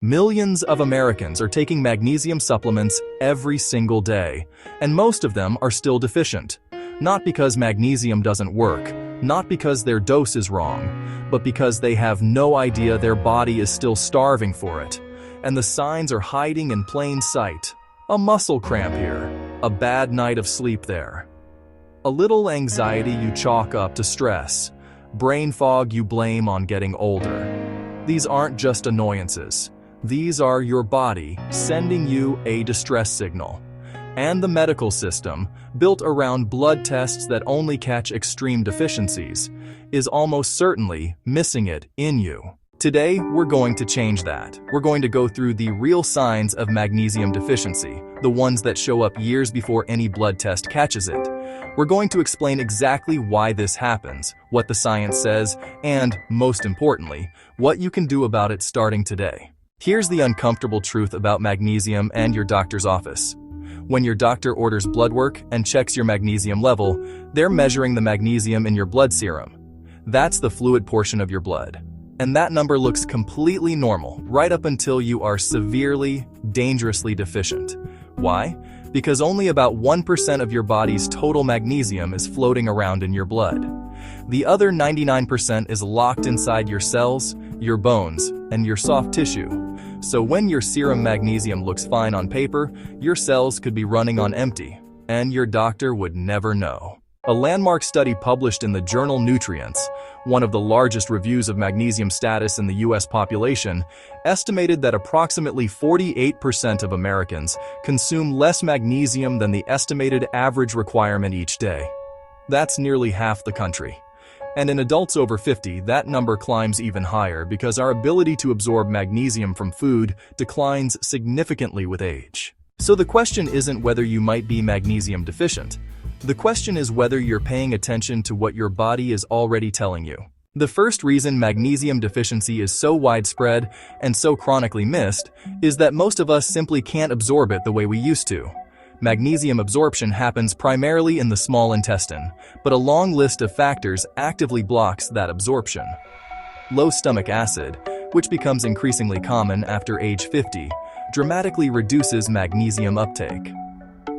Millions of Americans are taking magnesium supplements every single day, and most of them are still deficient. Not because magnesium doesn't work, not because their dose is wrong, but because they have no idea their body is still starving for it. And the signs are hiding in plain sight. A muscle cramp here, a bad night of sleep there. A little anxiety you chalk up to stress, brain fog you blame on getting older. These aren't just annoyances. These are your body sending you a distress signal. And the medical system, built around blood tests that only catch extreme deficiencies, is almost certainly missing it in you. Today, we're going to change that. We're going to go through the real signs of magnesium deficiency, the ones that show up years before any blood test catches it. We're going to explain exactly why this happens, what the science says, and, most importantly, what you can do about it starting today. Here's the uncomfortable truth about magnesium and your doctor's office. When your doctor orders blood work and checks your magnesium level, they're measuring the magnesium in your blood serum. That's the fluid portion of your blood. And that number looks completely normal right up until you are severely, dangerously deficient. Why? Because only about 1% of your body's total magnesium is floating around in your blood. The other 99% is locked inside your cells, your bones, and your soft tissue. So when your serum magnesium looks fine on paper, your cells could be running on empty, and your doctor would never know. A landmark study published in the journal Nutrients, one of the largest reviews of magnesium status in the US population, estimated that approximately 48% of Americans consume less magnesium than the estimated average requirement each day. That's nearly half the country. And in adults over 50, that number climbs even higher because our ability to absorb magnesium from food declines significantly with age. So the question isn't whether you might be magnesium deficient. The question is whether you're paying attention to what your body is already telling you. The first reason magnesium deficiency is so widespread and so chronically missed is that most of us simply can't absorb it the way we used to. Magnesium absorption happens primarily in the small intestine, but a long list of factors actively blocks that absorption. Low stomach acid, which becomes increasingly common after age 50, dramatically reduces magnesium uptake.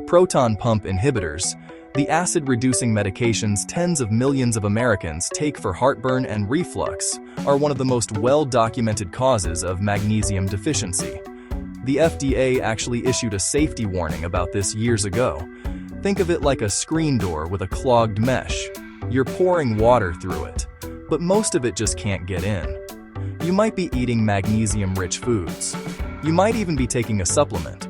Proton pump inhibitors, the acid-reducing medications tens of millions of Americans take for heartburn and reflux, are one of the most well-documented causes of magnesium deficiency. The FDA actually issued a safety warning about this years ago. Think of it like a screen door with a clogged mesh. You're pouring water through it, but most of it just can't get in. You might be eating magnesium-rich foods. You might even be taking a supplement.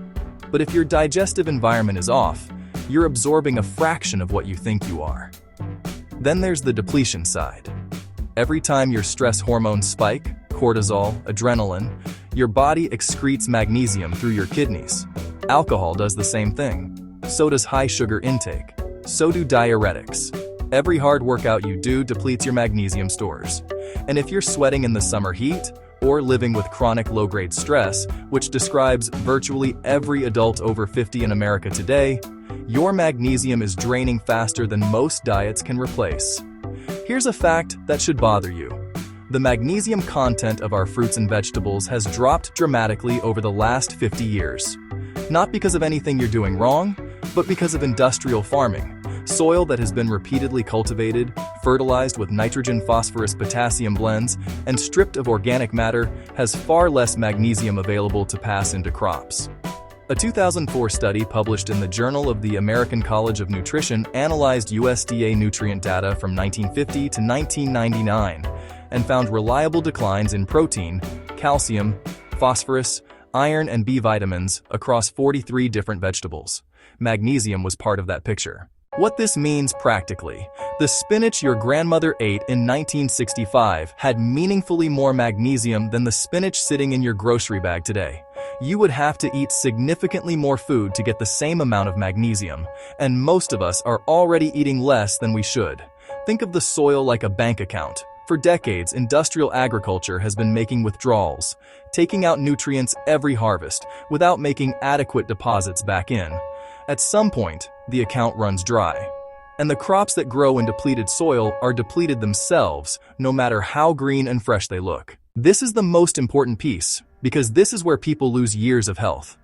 But if your digestive environment is off, you're absorbing a fraction of what you think you are. Then there's the depletion side. Every time your stress hormones spike, cortisol, adrenaline, your body excretes magnesium through your kidneys. Alcohol does the same thing. So does high sugar intake. So do diuretics. Every hard workout you do depletes your magnesium stores. And if you're sweating in the summer heat, or living with chronic low-grade stress, which describes virtually every adult over 50 in America today, your magnesium is draining faster than most diets can replace. Here's a fact that should bother you. The magnesium content of our fruits and vegetables has dropped dramatically over the last 50 years. Not because of anything you're doing wrong, but because of industrial farming. Soil that has been repeatedly cultivated, fertilized with nitrogen, phosphorus, potassium blends, and stripped of organic matter has far less magnesium available to pass into crops. A 2004 study published in the Journal of the American College of Nutrition analyzed USDA nutrient data from 1950 to 1999 and found reliable declines in protein, calcium, phosphorus, iron, and B vitamins across 43 different vegetables. Magnesium was part of that picture. What this means practically, the spinach your grandmother ate in 1965 had meaningfully more magnesium than the spinach sitting in your grocery bag today. You would have to eat significantly more food to get the same amount of magnesium, and most of us are already eating less than we should. Think of the soil like a bank account. For decades, industrial agriculture has been making withdrawals, taking out nutrients every harvest without making adequate deposits back in. At some point, the account runs dry. And the crops that grow in depleted soil are depleted themselves, no matter how green and fresh they look. This is the most important piece. Because this is where people lose years of health.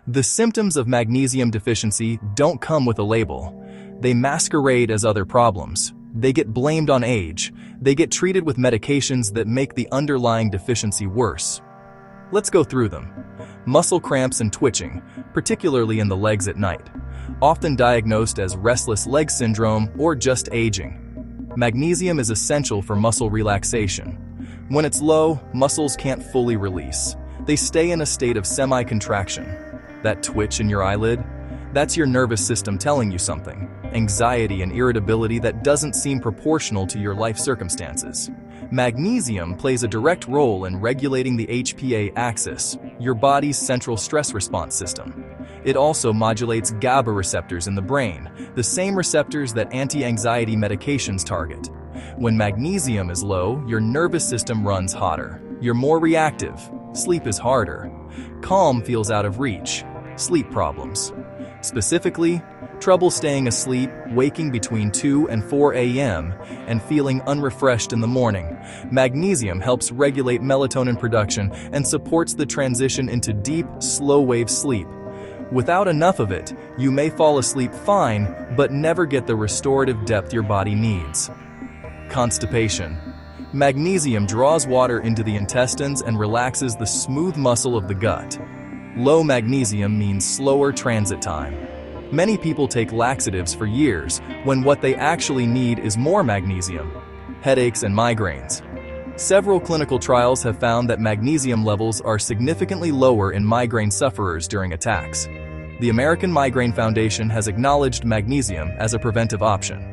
The symptoms of magnesium deficiency don't come with a label. They masquerade as other problems. They get blamed on age. They get treated with medications that make the underlying deficiency worse. Let's go through them. Muscle cramps and twitching, particularly in the legs at night, often diagnosed as restless leg syndrome or just aging. Magnesium is essential for muscle relaxation. When it's low, muscles can't fully release. They stay in a state of semi-contraction. That twitch in your eyelid? That's your nervous system telling you something. Anxiety and irritability that doesn't seem proportional to your life circumstances. Magnesium plays a direct role in regulating the HPA axis, your body's central stress response system. It also modulates GABA receptors in the brain, the same receptors that anti-anxiety medications target. When magnesium is low, your nervous system runs hotter. You're more reactive. Sleep is harder. Calm feels out of reach. Sleep problems. Specifically, trouble staying asleep, waking between 2 and 4 a.m., and feeling unrefreshed in the morning. Magnesium helps regulate melatonin production and supports the transition into deep, slow-wave sleep. Without enough of it, you may fall asleep fine, but never get the restorative depth your body needs. Constipation. Magnesium draws water into the intestines and relaxes the smooth muscle of the gut. Low magnesium means slower transit time. Many people take laxatives for years, when what they actually need is more magnesium. Headaches and migraines. Several clinical trials have found that magnesium levels are significantly lower in migraine sufferers during attacks. The American Migraine Foundation has acknowledged magnesium as a preventive option.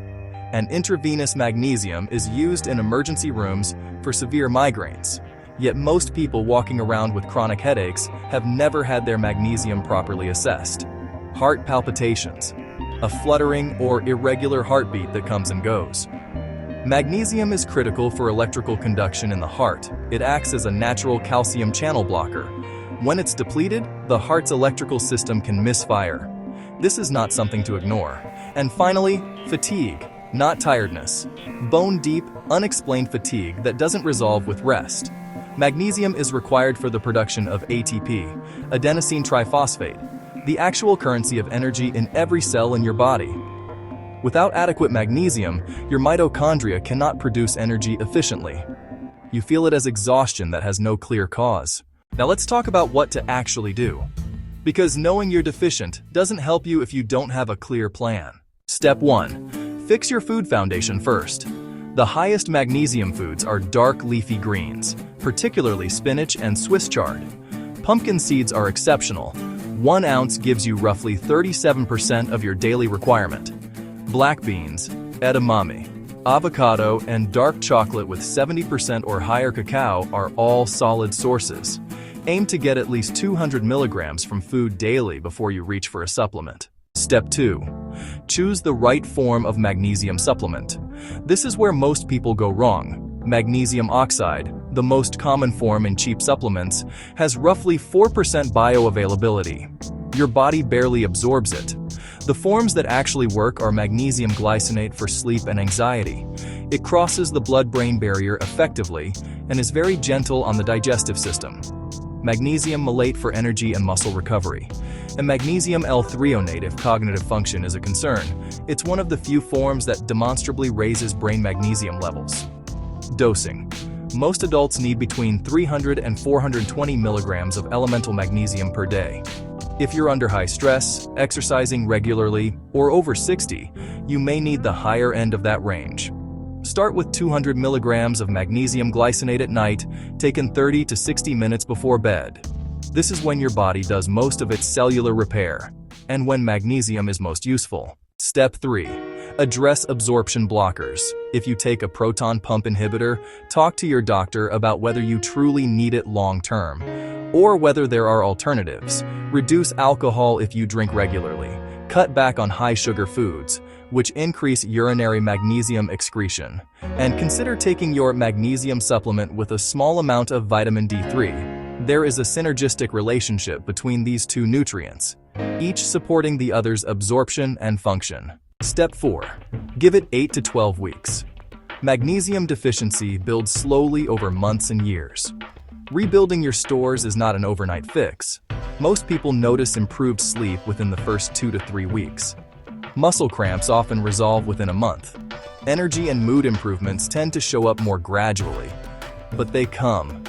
And intravenous magnesium is used in emergency rooms for severe migraines. Yet most people walking around with chronic headaches have never had their magnesium properly assessed. Heart palpitations, a fluttering or irregular heartbeat that comes and goes. Magnesium is critical for electrical conduction in the heart. It acts as a natural calcium channel blocker. When it's depleted, the heart's electrical system can misfire. This is not something to ignore. And finally, fatigue, not tiredness. Bone-deep, unexplained fatigue that doesn't resolve with rest. Magnesium is required for the production of ATP, adenosine triphosphate, the actual currency of energy in every cell in your body. Without adequate magnesium, your mitochondria cannot produce energy efficiently. You feel it as exhaustion that has no clear cause. Now let's talk about what to actually do. Because knowing you're deficient doesn't help you if you don't have a clear plan. Step 1. Fix your food foundation first. The highest magnesium foods are dark leafy greens, particularly spinach and Swiss chard. Pumpkin seeds are exceptional. 1 ounce gives you roughly 37% of your daily requirement. Black beans, edamame, avocado, and dark chocolate with 70% or higher cacao are all solid sources. Aim to get at least 200 milligrams from food daily before you reach for a supplement. Step 2. Choose the right form of magnesium supplement. This is where most people go wrong. Magnesium oxide, the most common form in cheap supplements, has roughly 4% bioavailability. Your body barely absorbs it. The forms that actually work are magnesium glycinate for sleep and anxiety. It crosses the blood-brain barrier effectively and is very gentle on the digestive system. Magnesium malate for energy and muscle recovery. And magnesium L-threonate if cognitive function is a concern. It's one of the few forms that demonstrably raises brain magnesium levels. Dosing. Most adults need between 300 and 420 milligrams of elemental magnesium per day. If you're under high stress, exercising regularly, or over 60, you may need the higher end of that range. Start with 200 milligrams of magnesium glycinate at night, taken 30 to 60 minutes before bed. This is when your body does most of its cellular repair, and when magnesium is most useful. Step 3. Address absorption blockers. If you take a proton pump inhibitor, talk to your doctor about whether you truly need it long-term, or whether there are alternatives. Reduce alcohol if you drink regularly. Cut back on high-sugar foods, which increase urinary magnesium excretion. And consider taking your magnesium supplement with a small amount of vitamin D3. There is a synergistic relationship between these two nutrients, each supporting the other's absorption and function. Step 4. Give it 8 to 12 weeks. Magnesium deficiency builds slowly over months and years. Rebuilding your stores is not an overnight fix. Most people notice improved sleep within the first 2 to 3 weeks. Muscle cramps often resolve within a month. Energy and mood improvements tend to show up more gradually, but they come.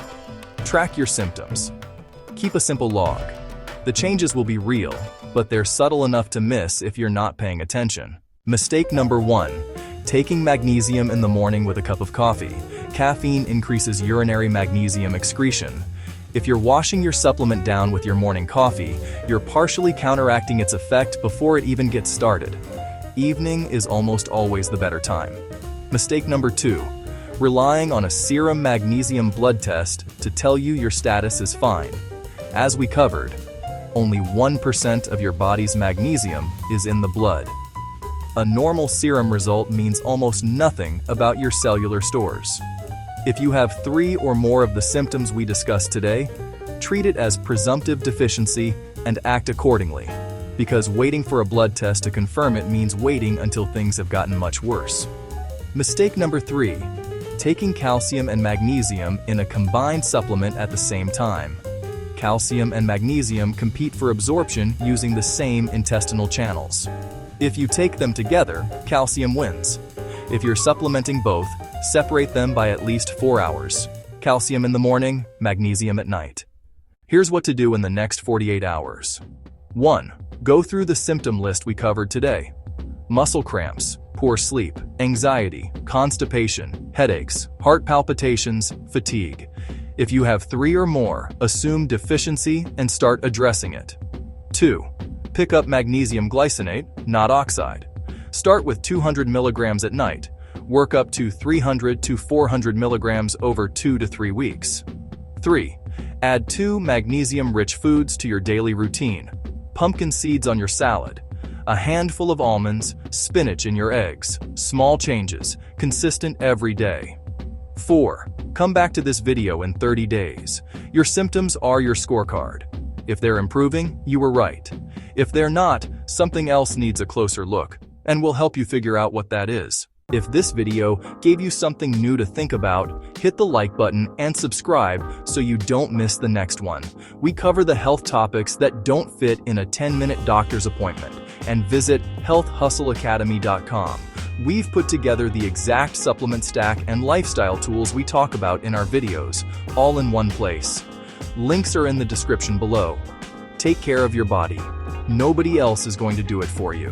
Track your symptoms. Keep a simple log. The changes will be real, but they're subtle enough to miss if you're not paying attention. Mistake number 1. Taking magnesium in the morning with a cup of coffee. Caffeine increases urinary magnesium excretion. If you're washing your supplement down with your morning coffee, you're partially counteracting its effect before it even gets started. Evening is almost always the better time. Mistake number 2. Relying on a serum magnesium blood test to tell you your status is fine. As we covered, only 1% of your body's magnesium is in the blood. A normal serum result means almost nothing about your cellular stores. If you have 3 or more of the symptoms we discussed today, treat it as presumptive deficiency and act accordingly, because waiting for a blood test to confirm it means waiting until things have gotten much worse. Mistake number 3. Taking calcium and magnesium in a combined supplement at the same time. Calcium and magnesium compete for absorption using the same intestinal channels. If you take them together, calcium wins. If you're supplementing both, separate them by at least 4 hours. Calcium in the morning, magnesium at night. Here's what to do in the next 48 hours. 1. Go through the symptom list we covered today. Muscle cramps, poor sleep, anxiety, constipation, headaches, heart palpitations, fatigue. If you have 3 or more, assume deficiency and start addressing it. 2. Pick up magnesium glycinate, not oxide. Start with 200 milligrams at night. Work up to 300 to 400 milligrams over 2 to 3 weeks. 3. Add 2 magnesium-rich foods to your daily routine. Pumpkin seeds on your salad. A handful of almonds, spinach in your eggs. Small changes, consistent every day. 4. Come back to this video in 30 days. Your symptoms are your scorecard. If they're improving, you were right. If they're not, something else needs a closer look, and we'll help you figure out what that is. If this video gave you something new to think about, hit the like button and subscribe so you don't miss the next one. We cover the health topics that don't fit in a 10-minute doctor's appointment, and visit healthhustleacademy.com. We've put together the exact supplement stack and lifestyle tools we talk about in our videos, all in one place. Links are in the description below. Take care of your body. Nobody else is going to do it for you.